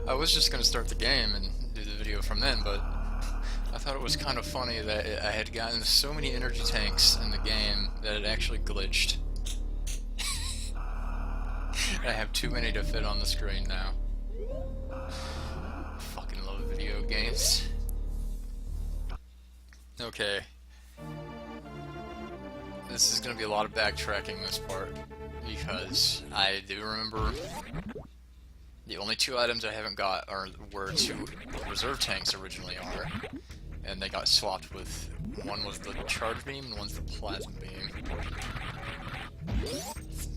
I was just gonna start the game and do the video from then, but I thought it was kind of funny that I had gotten so many energy tanks in the game that it actually glitched. I have too many to fit on the screen now. I fucking love video games. Okay. This is gonna be a lot of backtracking this part, because I do remember the only two items I haven't got were two reserve tanks originally are, and they got swapped with, one was the charge beam and one's the plasma beam.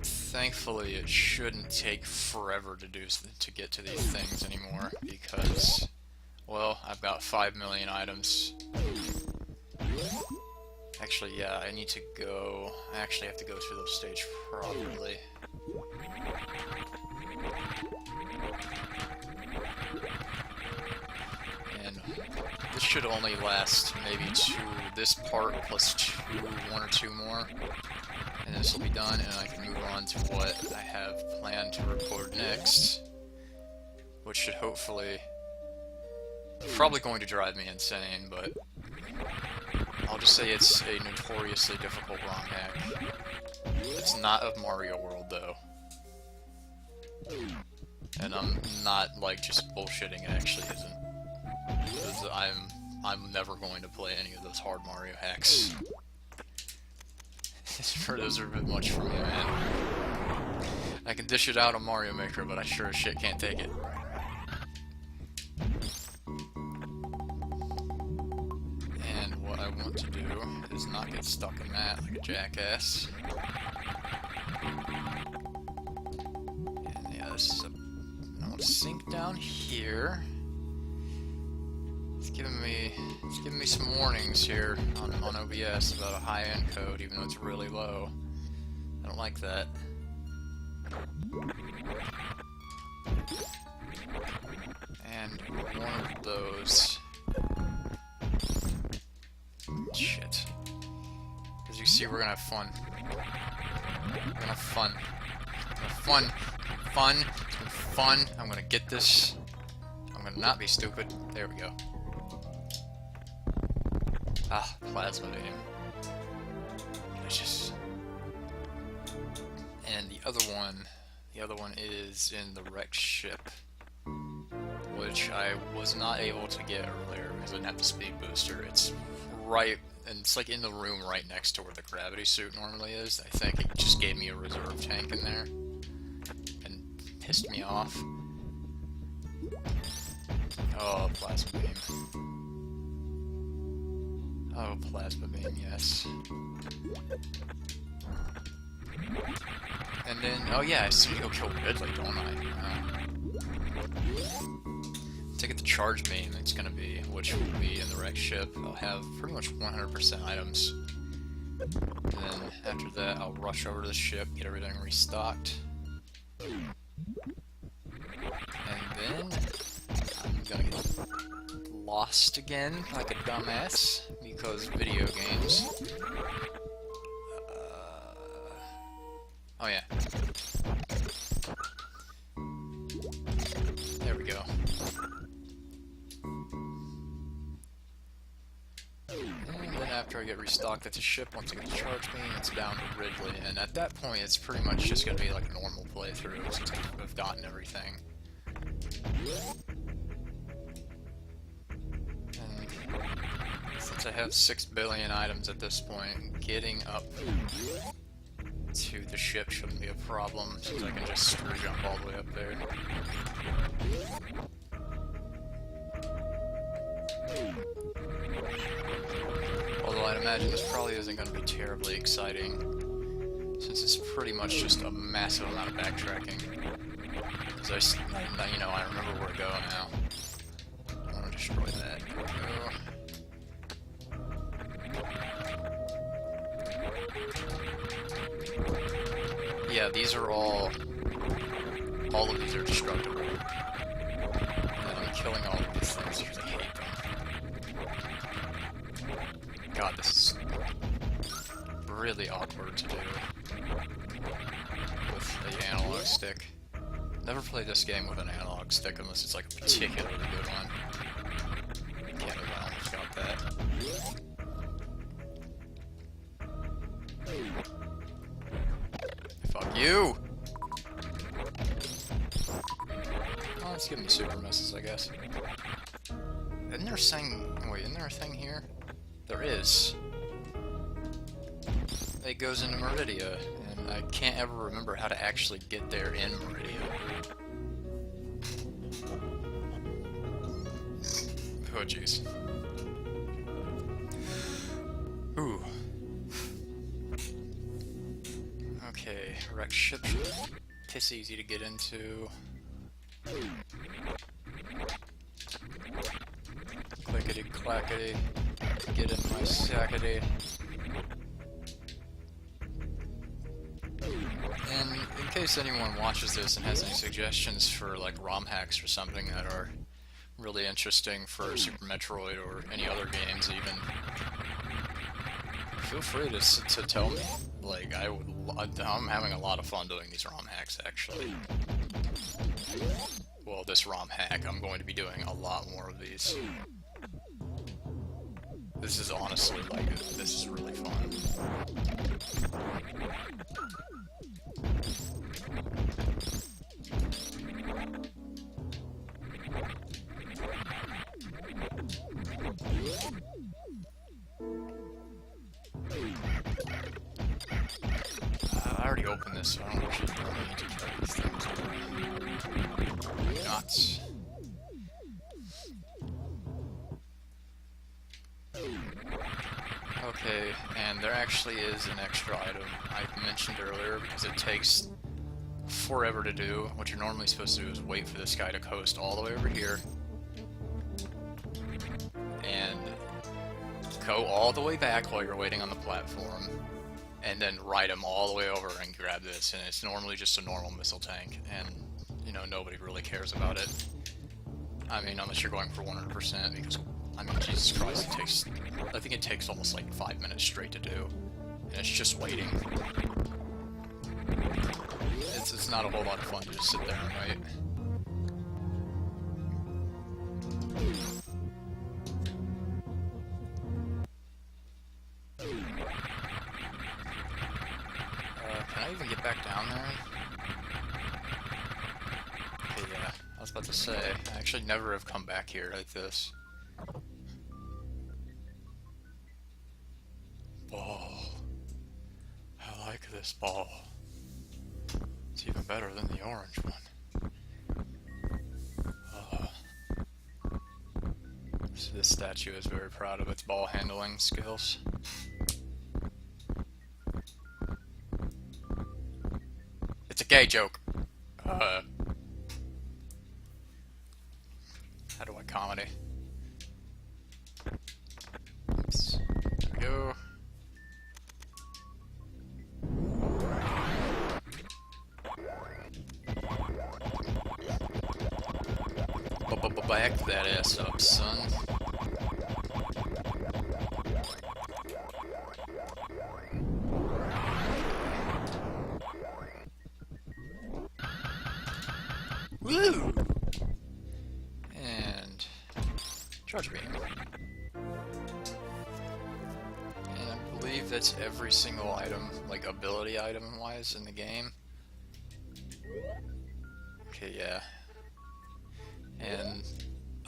Thankfully, it shouldn't take forever to get to these things anymore, because, well, I've got 5 million items. Actually, yeah, I need to go... I actually have to go through those stages properly. And this should only last maybe this part plus one or two more. And this will be done, and I can move on to what I have planned to record next. Which should hopefully... probably going to drive me insane, but... I'll just say it's a notoriously difficult ROM hack. It's not of Mario World, though. And I'm not, like, just bullshitting, it actually isn't. Because I'm never going to play any of those hard Mario hacks. Those are a bit much for me, man. I can dish it out on Mario Maker, but I sure as shit can't take it. What I want to do is not get stuck in that like a jackass. And yeah, this is I want to sink down here. It's giving me some warnings here on OBS about a high-end code, even though it's really low. I don't like that. And one of those. Shit. As you see, we're gonna have fun. We're gonna have fun. Fun. It's gonna be fun. I'm gonna get this. I'm gonna not be stupid. There we go. Ah, plasma beam. Delicious. And the other one is in the wrecked ship, which I was not able to get earlier because I didn't have the speed booster. It's right, and it's like in the room right next to where the gravity suit normally is. I think it just gave me a reserve tank in there and pissed me off. Oh, plasma beam. Oh, plasma beam, yes. And then, oh yeah, I still need to go kill Ridley, don't I? To get the charge beam, it's gonna be, which will be in the wrecked ship. I'll have pretty much 100% items. And then after that, I'll rush over to the ship, get everything restocked. And then I'm gonna get lost again like a dumbass because video games. Oh yeah. There we go. And then after I get restocked at the ship, once I get the charge beam, it's down to Ridley. And at that point, it's pretty much just going to be like a normal playthrough since I've gotten everything. And since I have 6 billion items at this point, getting up to the ship shouldn't be a problem, since I can just screw jump all the way up there. Although I'd imagine this probably isn't going to be terribly exciting, since it's pretty much just a massive amount of backtracking. Because you know, I remember where to go now. I want to destroy that. There we go. Yeah, these are all of these are destructible. And I'm killing all of these things because I hate them. God, this is really awkward to do with the analog stick. Never play this game with an analog stick unless it's like a particularly good one. Can't believe I almost got that. Fuck you! Oh, let's give him the super misses, I guess. Isn't there a thing? Wait, isn't there a thing here? There is. It goes into Meridia, and I can't ever remember how to actually get there in Meridia. Oh jeez. Ooh. Okay, wrecked ship should be piss easy to get into. Clickety clackety. Get in my sackety. And in case anyone watches this and has any suggestions for like ROM hacks or something that are really interesting for Super Metroid or any other games even, feel free to tell me. Like, I'm having a lot of fun doing these ROM hacks, actually. Well, this ROM hack, I'm going to be doing a lot more of these. This is honestly, like, this is really fun. I already opened this, so I don't actually really need to try these things. Nuts. Okay, and there actually is an extra item I mentioned earlier because it takes forever to do. What you're normally supposed to do is wait for this guy to coast all the way over here and go all the way back while you're waiting on the platform, and then ride him all the way over and grab this, and it's normally just a normal missile tank, and, you know, nobody really cares about it. I mean, unless you're going for 100%, because, I mean, Jesus Christ, I think it takes almost like 5 minutes straight to do, and it's just waiting. It's not a whole lot of fun to just sit there and wait. Can I even get back down there? Okay, yeah. I was about to say, I actually never have come back here like this. Ball. I like this ball. It's even better than the orange one. So this statue is very proud of its ball handling skills. It's a gay joke. How do I comedy? Oops. There we go. Back that ass up, son. Woo! And charge beam. And I believe that's every single item, like ability item wise in the game. Okay, yeah. And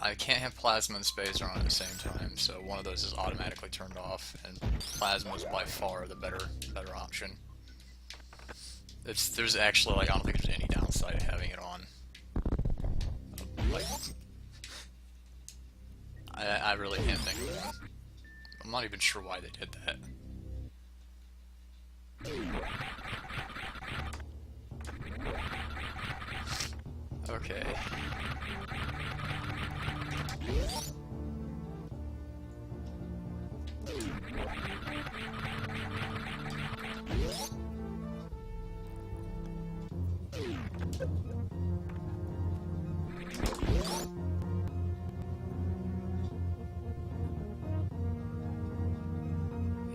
I can't have Plasma and Spacer on at the same time, so one of those is automatically turned off, and Plasma is by far the better option. There's actually, like, I don't think there's any downside to having it on. Like, I really can't think of one. I'm not even sure why they did that. Okay. You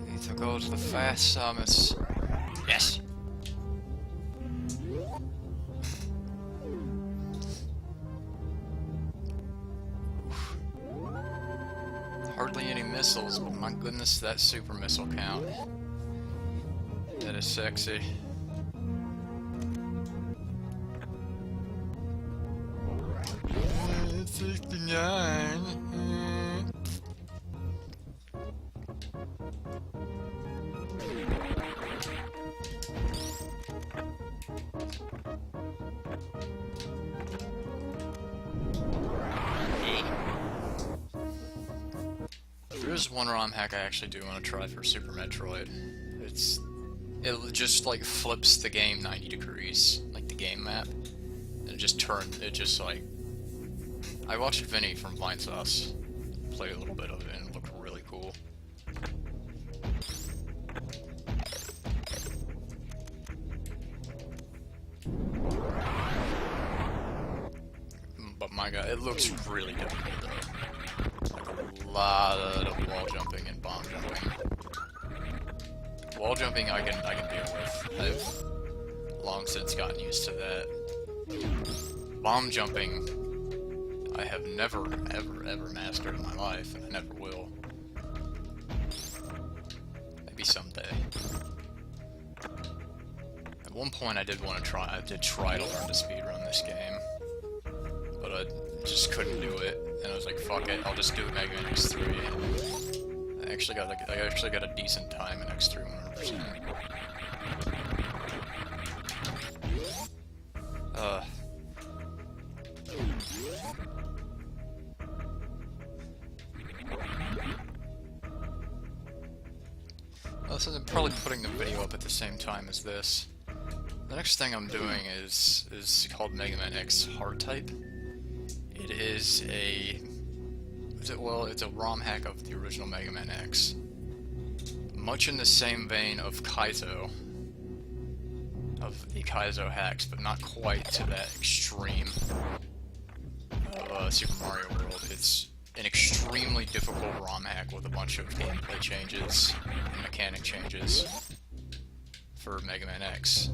need to go to the fast summits. Yes! hardly any missiles, but my goodness, that super missile count. That is sexy. It's 69. There's one ROM hack I actually do want to try for Super Metroid. It just like flips the game 90 degrees, like the game map, and it just like, I watched Vinny from Blind Sauce play a little bit of it and it looked really cool. But my god, it looks really difficult though. Like a lot of wall jumping and bomb jumping. Wall jumping I can deal with. I've long since gotten used to that. Bomb jumping I have never ever mastered in my life, and I never will. Maybe someday. At one point I did try to learn to speedrun this game, but I just couldn't do it, and I was like, fuck it, I'll just do Mega Man X3. I actually got a decent time in X3 100%. Well, since I'm probably putting the video up at the same time as this, the next thing I'm doing is called Mega Man X Hard Type. It is it's a ROM hack of the original Mega Man X. Much in the same vein of Kaizo, of the Kaizo hacks, but not quite to that extreme of Super Mario World. It's an extremely difficult ROM hack with a bunch of gameplay changes and mechanic changes for Mega Man X.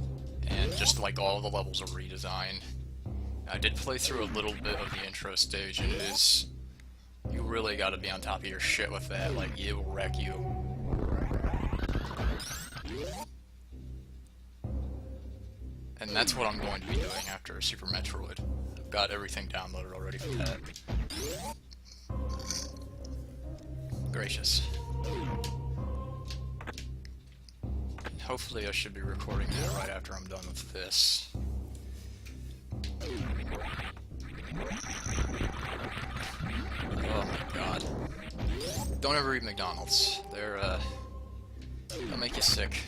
And just like all the levels are redesigned. I did play through a little bit of the intro stage, and you really gotta be on top of your shit with that, like, it will wreck you. And that's what I'm going to be doing after Super Metroid. I've got everything downloaded already for that. Gracious. Hopefully I should be recording that right after I'm done with this. Oh my god. Don't ever eat McDonald's. They'll make you sick.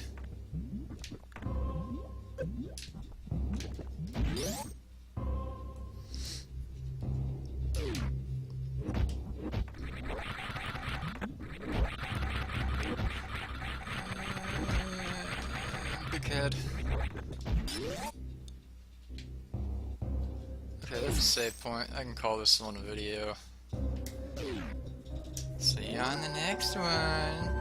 Big head. Okay, that's a save point. I can call this one a video. See you on the next one.